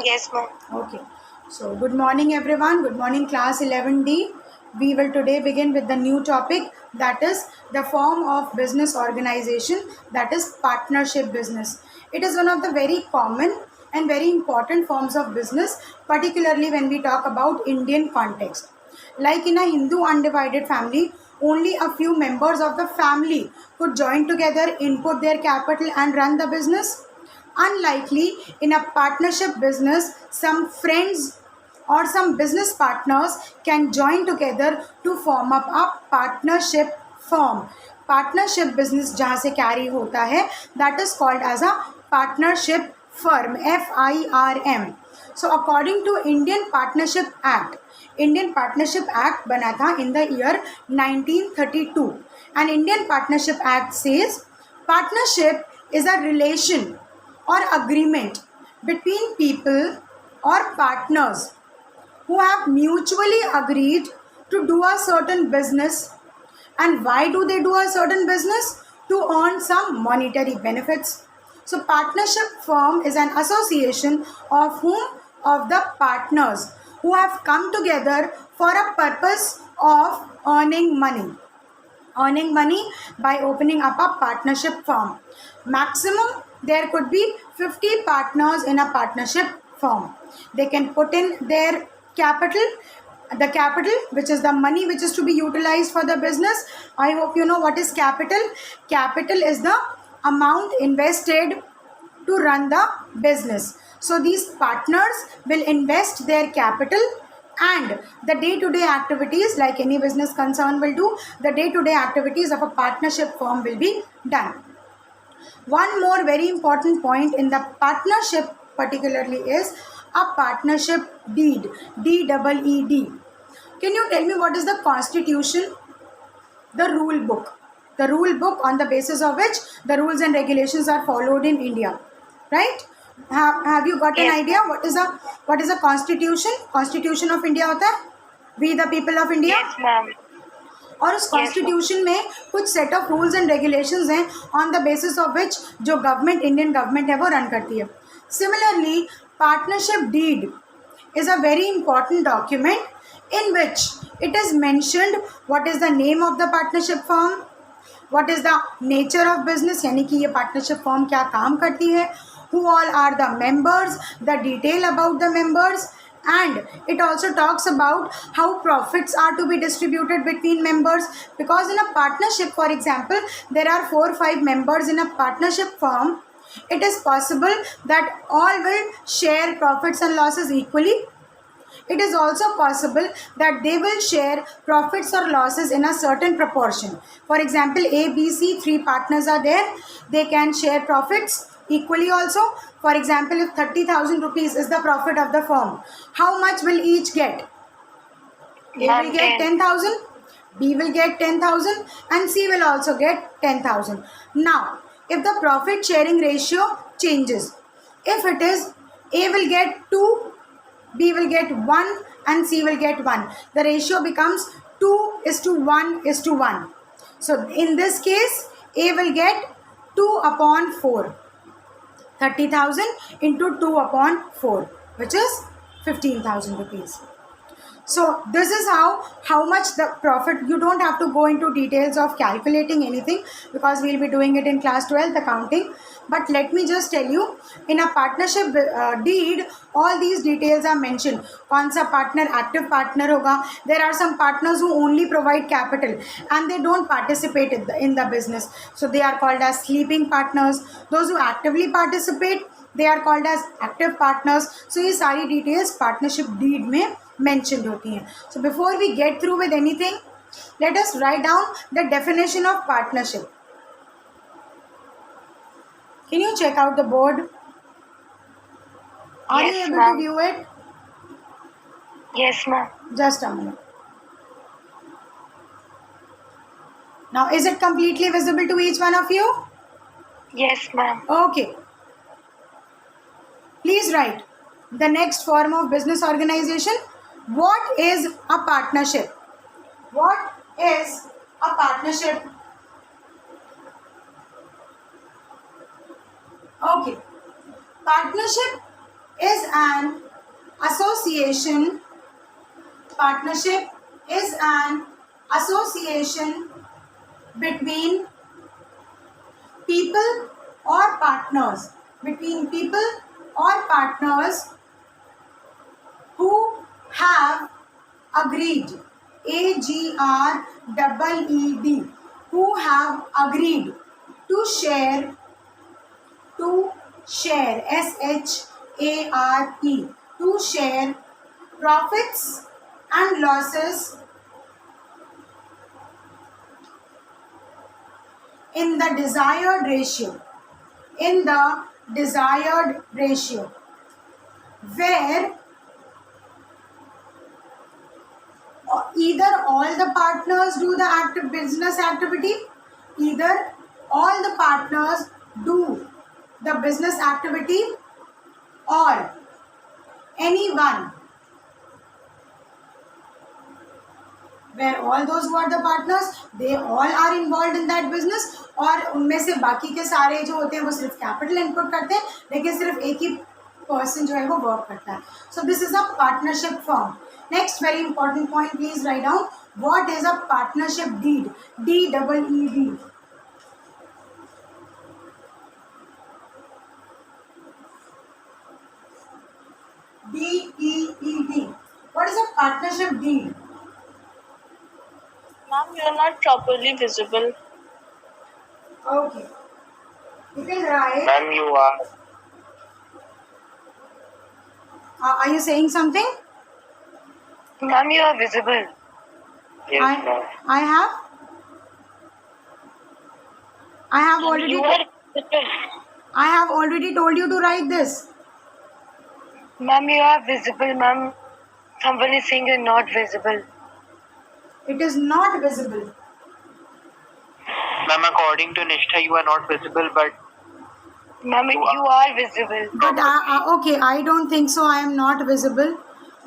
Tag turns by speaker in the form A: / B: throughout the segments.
A: Yes, ma'am.
B: Okay. So, good morning, everyone. Good morning, class 11D. We will today begin with the new topic, that is the form of business organization, that is partnership business. It is one of the very common and very important forms of business, particularly when we talk about Indian context. Like in a Hindu undivided family, only a few members of the family could join together, input their capital, and run the business. Unlikely in a partnership business, some friends or some business partners can join together to form up a partnership firm. Partnership business जहाँ से carry होता है, that is called as a partnership firm, FIRM. So according to Indian Partnership Act, Indian Partnership Act बना था in the year 1932, and Indian Partnership Act says partnership is a relation or agreement between people or partners who have mutually agreed to do a certain business. And why do they do a certain business? To earn some monetary benefits. So partnership firm is an association of whom? Of the partners who have come together for a purpose of earning money. Earning money by opening up a partnership firm. Maximum there could be 50 partners in a partnership firm. They can put in their capital, the capital which is the money which is to be utilized for the business. I hope you know what is capital. Capital is the amount invested to run the business. So these partners will invest their capital, and the day-to-day activities, like any business concern will do, the day-to-day activities of a partnership firm will be done. One more very important point in the partnership particularly is a partnership deed, DEED. Can you tell me what is the constitution? The rule book on the basis of which the rules and regulations are followed in India, right? Have you got an
A: Yes,
B: idea what is a constitution of India होता है? We the people of India.
A: yes, ma'am.
B: और उस
A: Yes, ma'am.
B: Constitution में कुछ set of rules and regulations हैं on the basis of which जो government, Indian government है, वो रन करती है. Similarly partnership deed is a very important document in which it is mentioned what is the name of the partnership firm, what is the nature of business, यानी कि ये partnership firm क्या काम करती है, who all are the members, the detail about the members, and it also talks about how profits are to be distributed between members. Because in a partnership, for example, there are 4 or 5 members in a partnership firm. It is possible that all will share profits and losses equally. It is also possible that they will share profits or losses in a certain proportion. For example, A, B, C, 3 partners are there. They can share profits equally also. For example, if 30,000 rupees is the profit of the firm, how much will each get? A will get 10,000, B will get 10,000, and C will also get 10,000. Now, if the profit sharing ratio changes, if it is A will get 2, B will get 1, and C will get 1, the ratio becomes 2:1:1. So in this case, A will get 2 upon 4. 30,000 into 2 upon 4, which is 15,000 rupees. So this is how much the profit. You don't have to go into details of calculating anything because we'll be doing it in class 12th accounting. But let me just tell you, in a partnership deed, all these details are mentioned. कौन सा partner active partner होगा? There are some partners who only provide capital and they don't participate in the business. So they are called as sleeping partners. Those who actively participate, they are called as active partners. So ये सारी details partnership deed में mentioned होती हैं. So before we get through with anything, let us write down the definition of partnership. Can you check out the board? Are
A: Yes,
B: you able
A: ma'am.
B: to view it?
A: Yes, ma'am.
B: Just a minute. Now, is it completely visible to each one of you?
A: Yes, ma'am.
B: Okay. Please write the next form of business organization. What is a partnership? What is a partnership? Okay. Partnership is an association. Partnership is an association between people or partners. Between people or partners who have agreed. AGREED. Who have agreed to share. SHARE. To share profits and losses in the desired ratio. In the desired ratio. Where either all the partners do the business activity, either all the partners do the business activity, or anyone, where all those who are the partners, they all are involved in that business, और उनमें से बाकी के सारे जो होते हैं वो सिर्फ कैपिटल इनपुट करते हैं, लेकिन सिर्फ एक ही पर्सन जो है वो वर्क करता है. So this is a partnership firm. Next very important point, please write down what is a partnership deed. DEED. DEED. What is a partnership deed?
A: Ma'am, you are not properly visible.
B: Okay. You can write.
C: Ma'am, you are.
B: Are you saying something?
A: Ma'am, you are visible.
C: Yes, ma'am.
B: I have already.
A: You are visible.
B: I have already told you to write this.
A: Ma'am, you are visible, ma'am. Someone is saying you're not visible.
B: It is not visible.
C: Ma'am, according to Nishtha, you are not visible, but
A: Ma'am, you are visible.
B: But okay, I don't think so. I am not visible.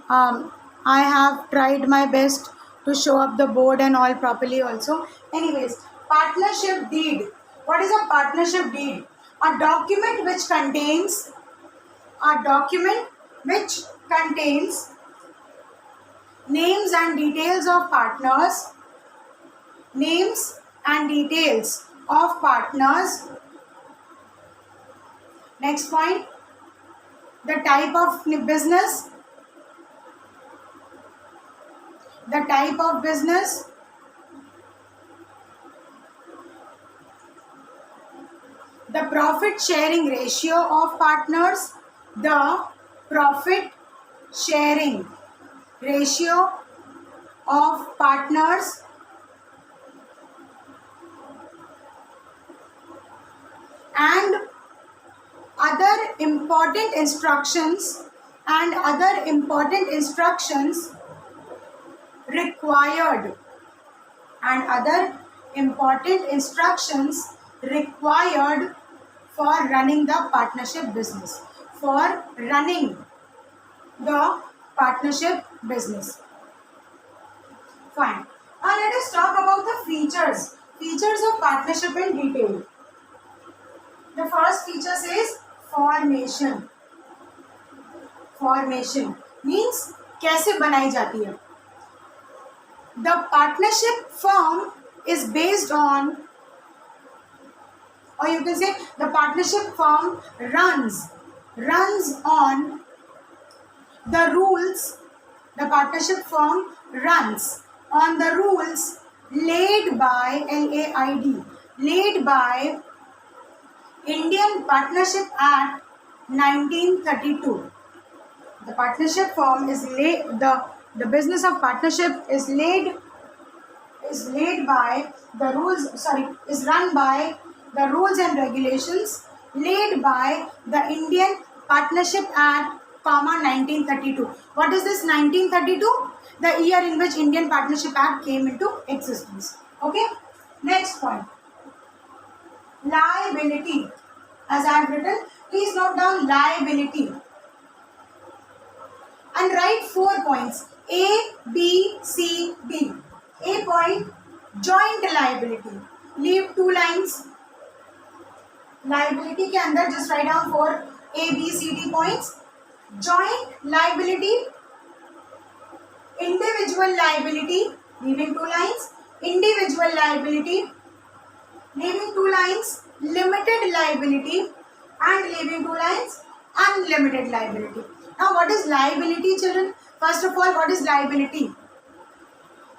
B: I have tried my best to show up the board and all properly also. Anyways, partnership deed. What is a partnership deed? A document which contains names and details of partners. Names and details of partners. Next point, the type of business. The type of business. The profit sharing ratio of partners. The profit sharing ratio of partners. And other important instructions required for running the partnership business. Fine. Now let us talk about the features of partnership in detail. The first feature says formation. Formation means कैसे बनाई जाती है. The partnership firm is based on, or you can say the partnership firm runs on the rules. The partnership firm runs on the rules laid by Indian Partnership Act 1932. The partnership firm is the business of partnership is run by the rules and regulations laid by the Indian Partnership Act, 1932. What is this 1932? The year in which Indian Partnership Act came into existence. Okay. Next point. Liability. As I have written, please note down liability and write 4 points. A, B, C, D. A point, joint liability. Leave 2 lines. Liability के अंदर just write down 4 A, B, C, D points. Joint liability, individual liability, leaving 2 lines, individual liability, leaving 2 lines, limited liability, and leaving 2 lines, unlimited liability. Now, what is liability, children? First of all, what is liability?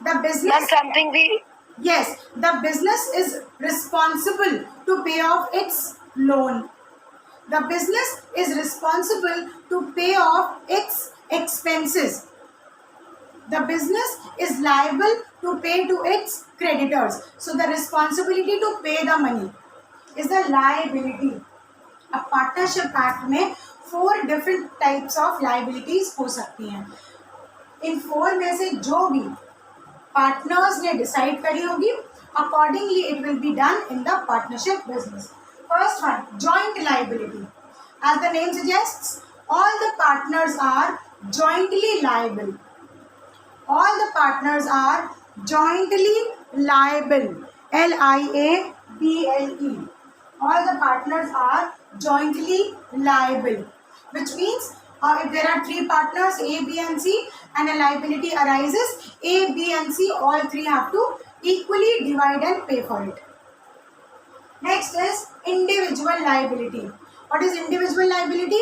B: The business.
A: Ma'am, something we.
B: Yes, the business is responsible to pay off its loan. The business is responsible to pay off its expenses. The business is liable to pay to its creditors. So the responsibility to pay the money is the liability. अब partnership act में 4 different types of liabilities हो सकती हैं. इन 4 में से जो भी partners ने डिसाइड करी होगी, accordingly it will be done in the partnership business. First one, joint liability. As the name suggests, all the partners are jointly liable. All the partners are jointly liable. Liable. All the partners are jointly liable, which means if there are 3 partners A, B and C and a liability arises, A, B and C all 3 have to equally divide and pay for it. Next is individual liability. What is individual liability?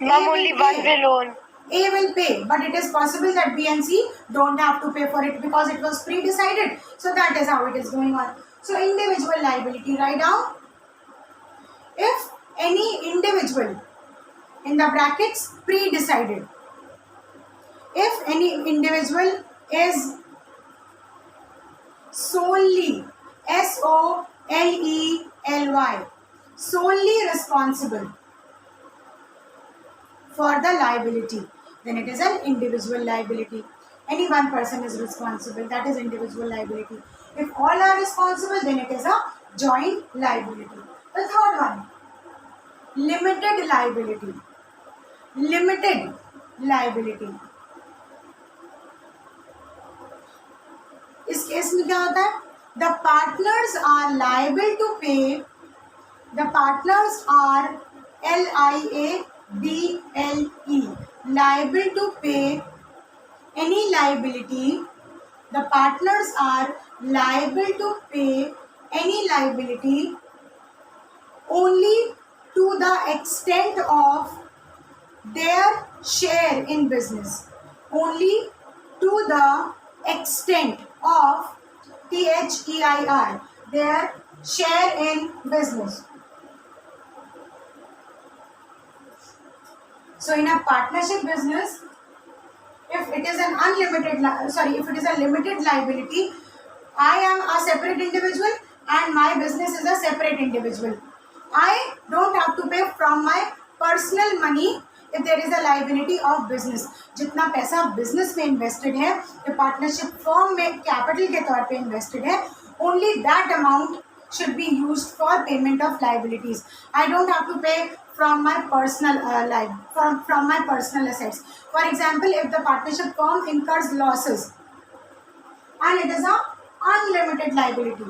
A: Ma'am, only one will own.
B: A will pay, but it is possible that B and C don't have to pay for it because it was pre-decided. So that is how it is going on. So individual liability, write down. If any individual, in the brackets, pre-decided. If any individual is solely, SOLELY, solely responsible for the liability, then it is an individual liability. Any one person is responsible, that is individual liability. If all are responsible, then it is a joint liability. The third one, limited liability. Limited liability. इस case में क्या होता है? The partners are liable to pay. The partners are LIABLE, liable to pay any liability. The partners are liable to pay any liability only to the extent of their share in business. Only to the extent of THEIR, their share in business. So in a partnership business, if it is an if it is a limited liability, I am a separate individual and my business is a separate individual. I don't have to pay from my personal money if there is a liability of business. जितना पैसा business में invested है, the partnership firm में capital के तौर पे invested है, only that amount should be used for payment of liabilities. I don't have to pay from my personal from my personal assets. For example, if the partnership firm incurs losses and it is a unlimited liability,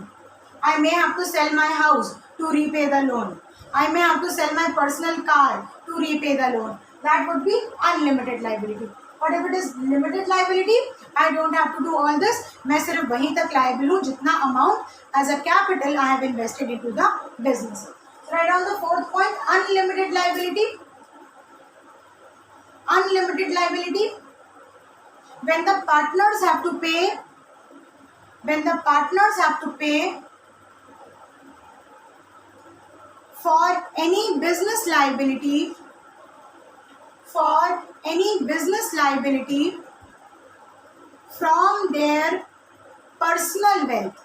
B: I may have to sell my house to repay the loan. I may have to sell my personal car to repay the loan. That would be unlimited liability. But if it is limited liability, I don't have to do all this. मैं सिर्फ वहीं तक liable हूँ जितना amount as a capital I have invested into the business. Write down the fourth point, unlimited liability. Unlimited liability, when the partners have to pay for any business liability from their personal wealth,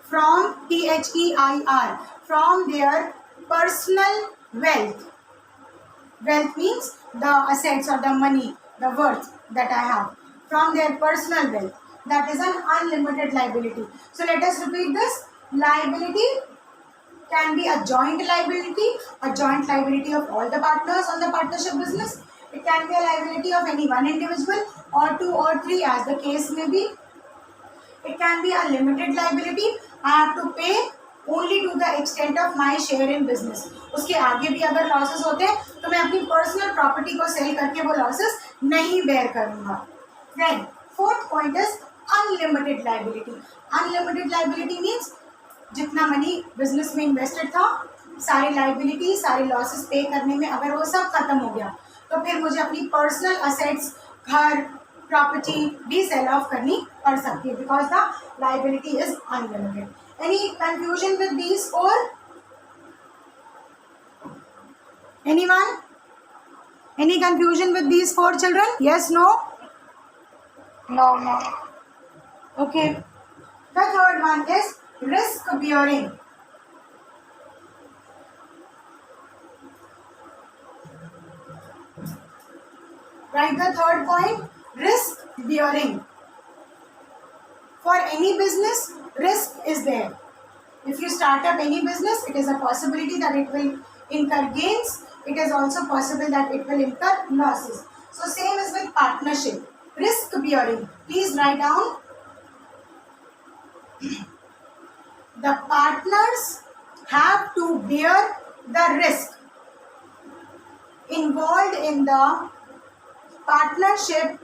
B: from THEIR, from their personal wealth. Wealth means the assets or the money, the worth that I have, from their personal wealth. That is an unlimited liability. So let us repeat this. Liability can be a joint liability of all the partners on the partnership business. It can be a liability of any one individual or 2 or 3 as the case may be. It can be a limited liability. I have to pay only to the extent of my share in business. उसके आगे भी अगर losses होते हैं तो मैं अपनी personal property को सेल करके वो लॉसेस नहीं बेयर करूंगा. Then fourth point is unlimited liability. Unlimited liability means जितना मनी बिजनेस में इन्वेस्टेड था, सारी लाइबिलिटी, सारे लॉसेस पे करने में अगर वो सब खत्म हो गया तो फिर मुझे अपनी पर्सनल असेट्स, घर, प्रॉपर्टी भी सेल ऑफ करनी पड़ सकती है because the liability is unlimited. Any confusion with these four? Anyone? Any confusion with these four children? Yes, no?
A: No, no.
B: Okay. The third one is risk bearing. Write the third point, risk bearing. For any business, risk is there. If you start up any business, it is a possibility that it will incur gains. It is also possible that it will incur losses. So same is with partnership. Risk bearing. Please write down. The partners have to bear the risk involved in the partnership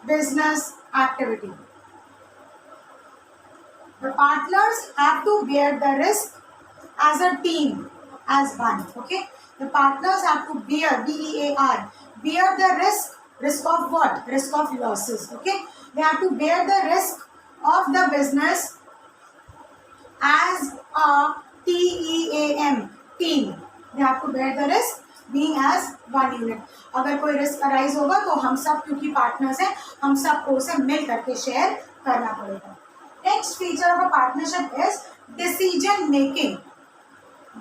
B: business activity. The partners have to bear the risk as a team, as one. Okay. The partners have to bear, B-E-A-R, bear the risk. Risk of what? Risk of losses. Okay. They have to bear the risk of the business as a T-E-A-M, team. They have to bear the risk being as one unit. अगर कोई risk arise होगा तो हम सब क्योंकि partners हैं, हम सबको उसे मिल करके शेयर करना पड़ेगा. Next feature of a partnership is decision making.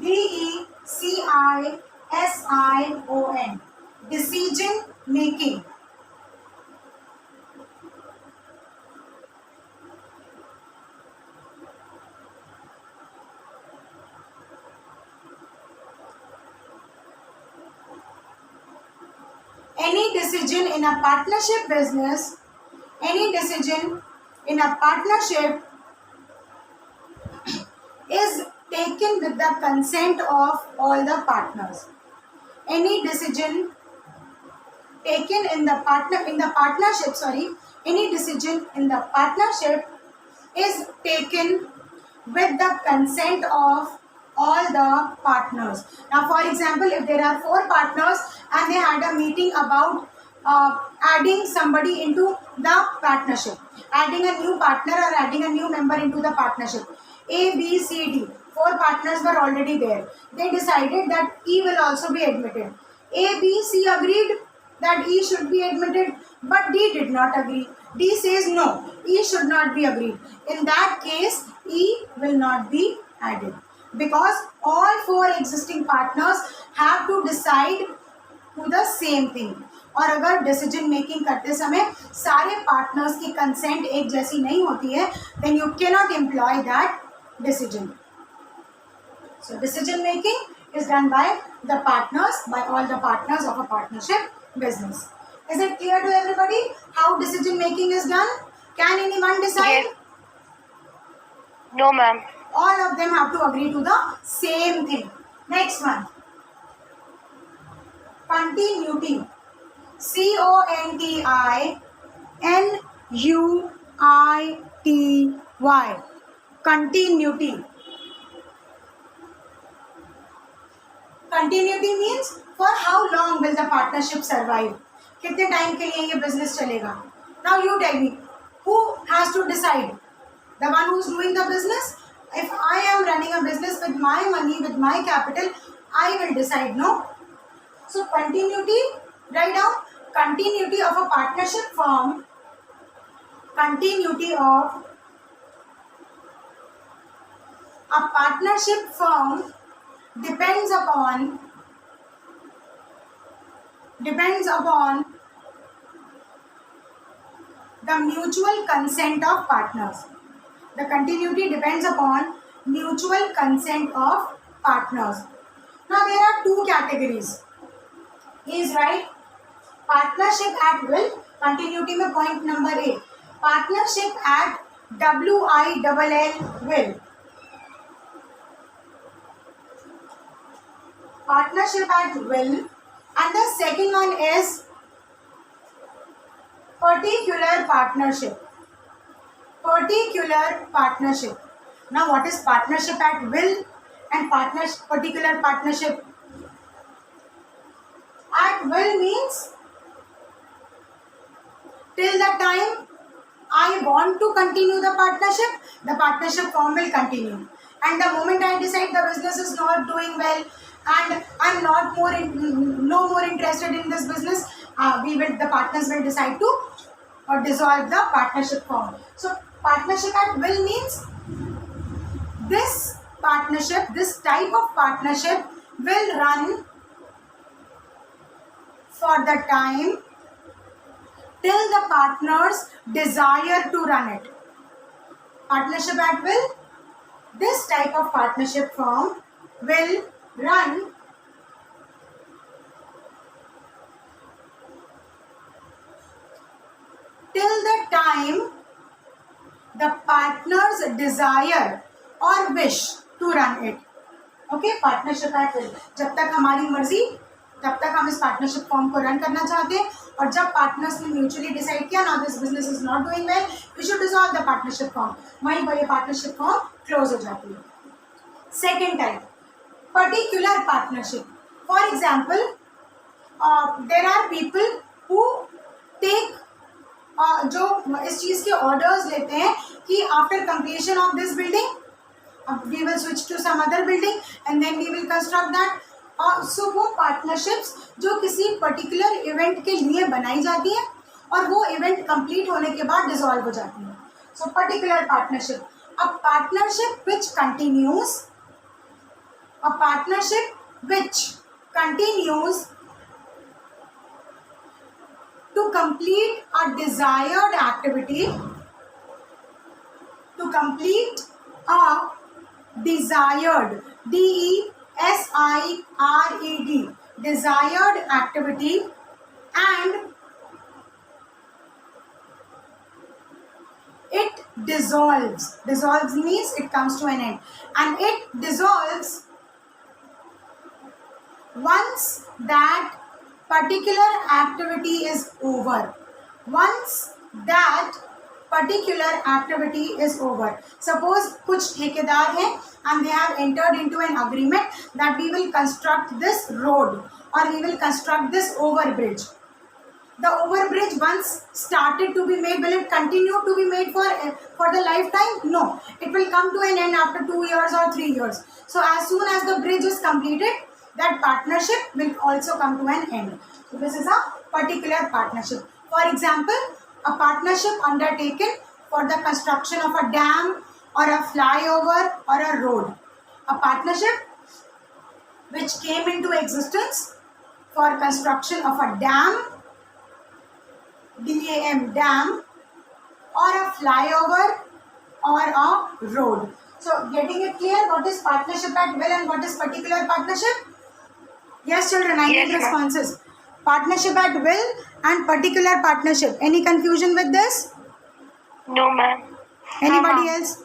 B: D-E-C-I-S-I-O-N. Decision making. Any decision in a partnership business, any decision in a partnership is taken with the consent of all the partners. Any decision taken in the partnership, any decision in the partnership is taken with the consent of all the partners. Now, for example, if there are 4 partners and they had a meeting about adding somebody into the partnership, adding a new partner or adding a new member into the partnership, A, B, C, D, 4 partners were already there. They decided that E will also be admitted. A, B, C agreed that E should be admitted, but D did not agree. D says no, E should not be agreed. In that case, E will not be added because all 4 existing partners have to decide to the same thing. और अगर decision making करते समय सारे partners की consent एक जैसी नहीं होती है, then you cannot employ that decision. So decision making is done by the partners, by all the partners of a partnership business. Is it clear to everybody how decision making is done? Can anyone decide?
A: Yes. No, ma'am.
B: All of them have to agree to the same thing. Next one. Continuity. C-O-N-T-I-N-U-I-T-Y. Continuity. Continuity means for how long will the partnership survive? कितने time के लिए ये business चलेगा? Now you tell me, who has to decide? The one who is doing the business? If I am running a business with my money, with my capital, I will decide, no? So continuity, write down continuity of a partnership firm. Continuity of a partnership firm depends upon the mutual consent of partners. The continuity depends upon mutual consent of partners. Now there are 2 categories. Is right? Partnership at will. Continuity में point number A. Partnership at WILL will. Partnership at will. And the second one is particular partnership. Particular partnership. Now, what is partnership at will and particular partnership? At will means till the time I want to continue the partnership form will continue. And the moment I decide the business is not doing well and I'm not no more interested in this business, the partners will decide to dissolve the partnership form. So partnership at will means this type of partnership will run for the time till the partners desire to run it. Partnership at will, this type of partnership firm will run till the time the partners desire or wish to run it. Okay, partnership at will. जब तक हमारी मर्जी तब तक हम इस partnership form को run करना चाहते हैं, और जब पार्टनर्स ने म्यूचुअली डिसाइड किया ना this business is not doing well, we should dissolve the partnership form, वहीं पर ये पार्टनरशिप फॉर्म क्लोज हो जाती है. Second type, particular partnership. For example, there are people who take जो इस चीज़ के ऑर्डर्स लेते हैं कि after completion of this building we will switch to some other building and then we will construct that. So वो partnerships जो किसी पर्टिकुलर इवेंट के लिए बनाई जाती हैं और वो इवेंट कंप्लीट होने के बाद डिसॉल्व हो जाती हैं. So particular partnership. A partnership which continues to complete a desired activity, desired activity, and it dissolves means it comes to an end, and it dissolves once that particular activity is over. Suppose कुछ ठेकेदार हैं and they have entered into an agreement that we will construct this road or we will construct this overbridge. The overbridge once started to be made, will it continue to be made for the lifetime? No, it will come to an end after 2 years or 3 years. So as soon as the bridge is completed, that partnership will also come to an end. So this is a particular partnership. For example, a partnership undertaken for the construction of a dam or a flyover or a road. A partnership which came into existence for construction of a dam, dam, or a flyover or a road. So getting it clear, what is partnership at will and what is particular partnership? Yes, children, I need responses. Partnership at will and particular partnership. Any confusion with this?
A: No, ma'am.
B: Anybody else?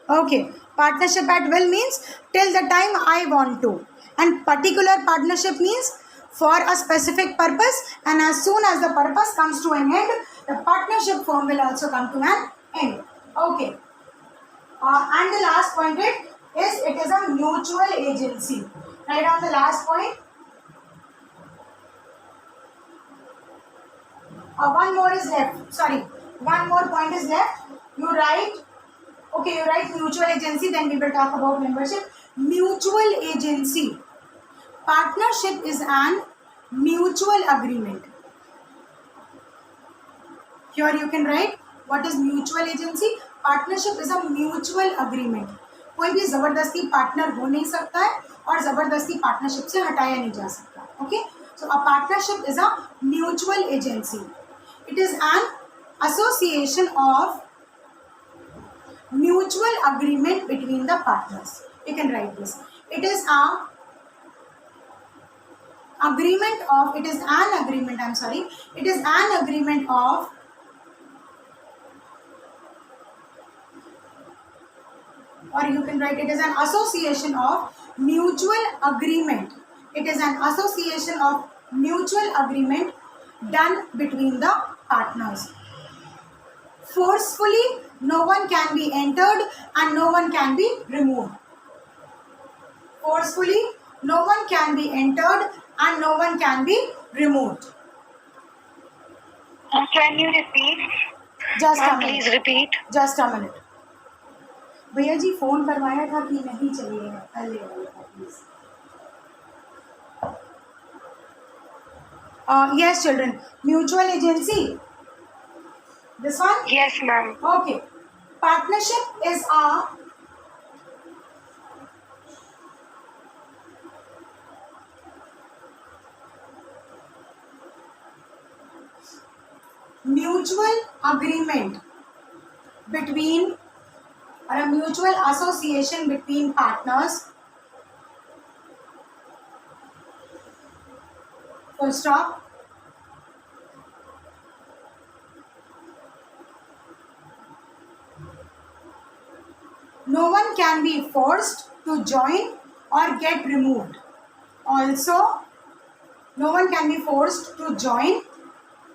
B: Okay. Partnership at will means till the time I want to. And particular partnership means for a specific purpose, and as soon as the purpose comes to an end, the partnership form will also come to an end. Okay. And the last point it is a mutual agency. Write down the last point. One more is left. Sorry, one more point is left. You write mutual agency, then we will talk about membership. Mutual agency. Partnership is an mutual agreement. Here you can write what is mutual agency. Partnership is a mutual agreement. कोई भी ज़बरदस्ती partner हो नहीं सकता है और ज़बरदस्ती partnership से हटाया नहीं जा सकता. Okay, so a partnership is a mutual agency. It is an association of mutual agreement between the partners. You can write this. It is an agreement of or you can write it as an association of mutual agreement It is an association of mutual agreement done between the partners. Forcefully, no one can be entered and no one can be removed. Forcefully, no one can be entered and no one can be removed.
A: Can you repeat?
B: Just a
A: Ma'am,
B: minute.
A: please repeat.
B: Just a minute. भैया जी phone करवाया था कि नहीं चलिए अरे please. Yes, children. Mutual agency. This one?
A: Yes, ma'am.
B: Okay. Partnership is a mutual agreement between or a mutual association between partners. Full stop. No one can be forced to join or get removed. Also, no one can be forced to join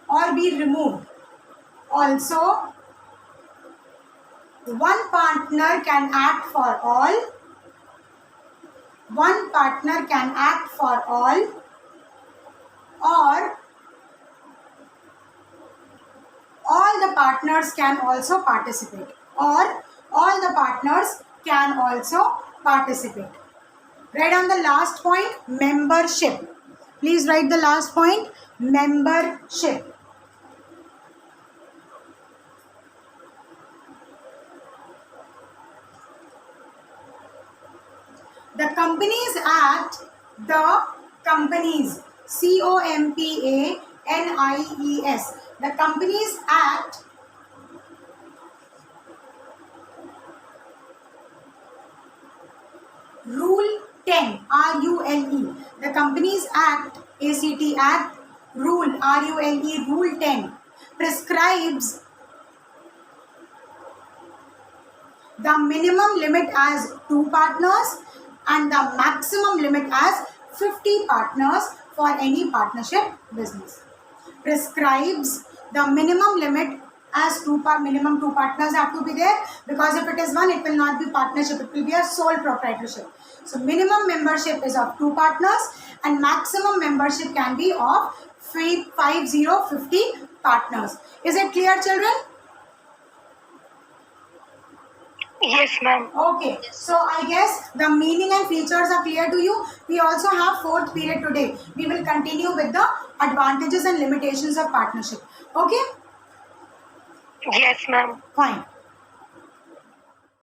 B: or be removed. Also, one partner can act for all. One partner can act for all, or all the partners can also participate. Or all the partners can also participate. Write on the last point, membership. Please write the last point, membership. The Companies Act, the Companies, Companies, the Companies Act Rule 10, RULE, the Companies Act, Act, Rule, RULE, Rule 10, prescribes the minimum limit as 2 partners and the maximum limit as 50 partners for any partnership business. Prescribes the minimum limit as minimum 2 partners have to be there, because if it is 1, it will not be partnership, it will be a sole proprietorship. So minimum membership is of 2 partners and maximum membership can be of 50 partners. Is it clear, children?
A: Yes, ma'am.
B: Okay, so I guess the meaning and features are clear to you. We also have 4th period today. We will continue with the advantages and limitations of partnership. Okay?
A: Yes, ma'am.
B: Fine.